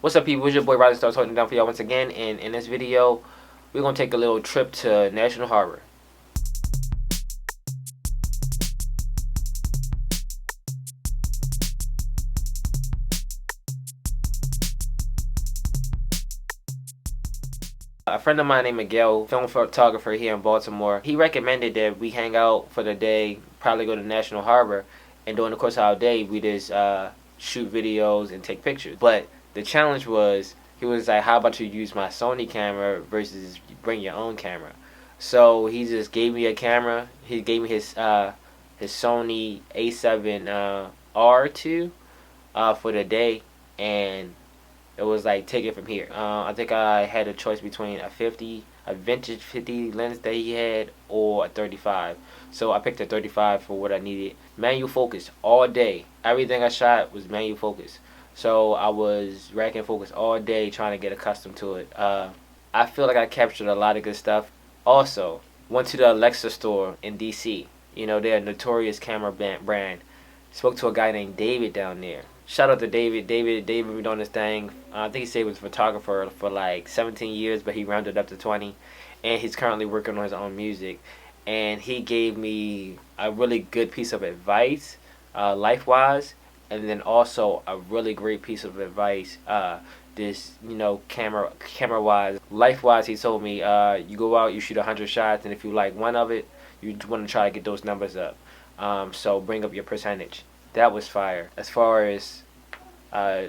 What's up, people? It's your boy RisinzStarz holding it down for y'all once again, and in this video, we're gonna take a little trip to National Harbor. A friend of mine named Miguel, film photographer here in Baltimore, he recommended that we hang out for the day, probably go to National Harbor, and during the course of our day, we just shoot videos and take pictures. But the challenge was, he was like, how about you use my Sony camera versus bring your own camera? So he just gave me a camera. He gave me his Sony A7rii for the day, and it was like, take it from here. I think I had a choice between a vintage 50 lens that he had, or a 35. So I picked a 35 for what I needed. Manual focus all day. Everything I shot was manual focus. So I was racking focus all day trying to get accustomed to it. I feel like I captured a lot of good stuff. Also, went to the Alexa store in DC. You know, they're a notorious camera brand. Spoke to a guy named David down there. Shout out to David. David been doing this thing. I think he said he was a photographer for like 17 years, but he rounded up to 20. And he's currently working on his own music. And he gave me a really good piece of advice, life-wise. And then also a really great piece of advice, camera-wise. Life-wise, he told me, you go out, you shoot 100 shots, and if you like one of it, you want to try to get those numbers up. So bring up your percentage. That was fire. As far as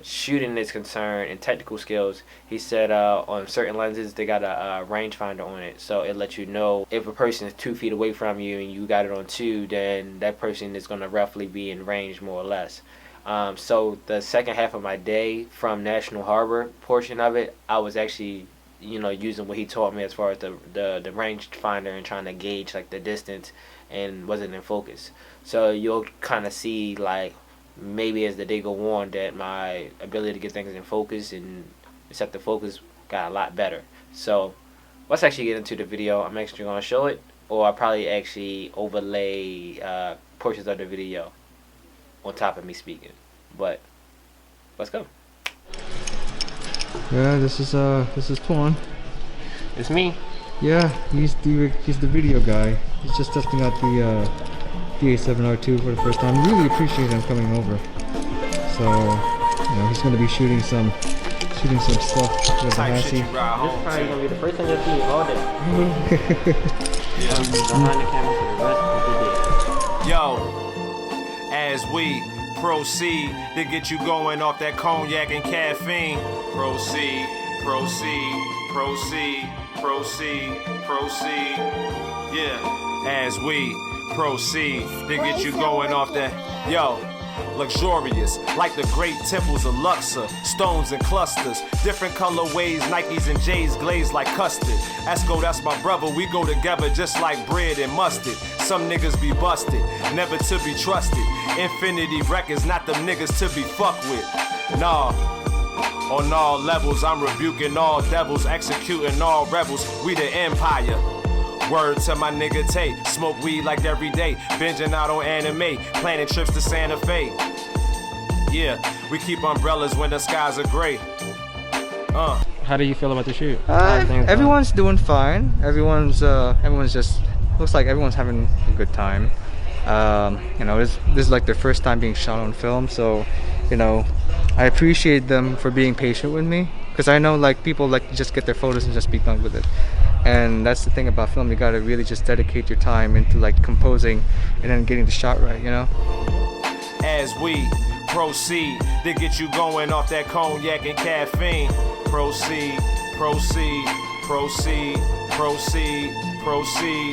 shooting is concerned and technical skills, he said on certain lenses they got a rangefinder on it, so it lets you know if a person is 2 feet away from you and you got it on 2, then that person is going to roughly be in range more or less. So the second half of my day from National Harbor portion of it, I was actually, using what he taught me as far as the range finder and trying to gauge like the distance, and wasn't in focus. So you'll kind of see, like, maybe as the day go on, that my ability to get things in focus and set the focus got a lot better. So let's actually get into the video. I'm actually going to show it, or I'll probably actually overlay portions of the video on top of me speaking. But let's go. Yeah, this is Tuan. It's me. Yeah, he's the video guy. He's just testing out the A7R2 for the first time. Really appreciate him coming over. So, he's gonna be shooting some stuff with the Massey. This is probably gonna be the first time you'll see me all day. Behind the camera for the rest of the day. Yo, as we proceed to get you going off that cognac and caffeine. Proceed. Yeah, as we proceed to get you going off that. Yo, luxurious, like the great temples of Luxor, stones and clusters, different colorways, Nikes and J's glazed like custard. Esco, that's my brother, we go together just like bread and mustard. Some niggas be busted, never to be trusted. Infinity records, not them niggas to be fucked with. Nah, on all levels, I'm rebuking all devils, executing all rebels. We the empire. Word to my nigga Tay, smoke weed like every day, binging out on anime, planning trips to Santa Fe. Yeah, we keep umbrellas when the skies are gray. How do you feel about the shoot? Everyone's doing fine. Everyone's just, looks like everyone's having a good time. This is like their first time being shot on film, so I appreciate them for being patient with me, because I know like people like to just get their photos and just be done with it. And that's the thing about film, you gotta really just dedicate your time into like composing and then getting the shot right, As we proceed to get you going off that cognac and caffeine. Proceed,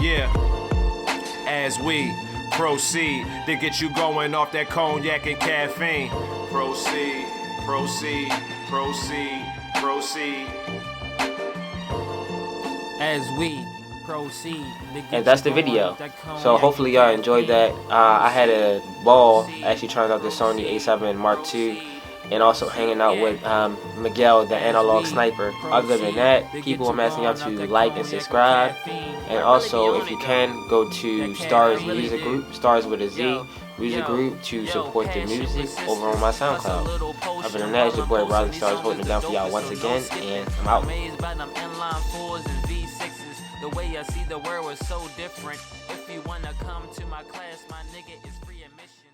yeah. As we proceed to get you going off that cognac and caffeine. Proceed. As we proceed. And that's the video. So hopefully y'all enjoyed that. I had a ball actually trying out the Sony A7 Mark II, and also hanging out with Miguel the Analog Sniper. Other than that, people, I'm asking y'all to like and subscribe, and also if you can, go to Starz Music Group, Starz with a Z Music Group, to support the music over on my SoundCloud. Other than that, it's your boy RisinzStarz holding it down for y'all once again, and I'm out. The way I see the world is so different. If you wanna come to my class, my nigga, it's free admission.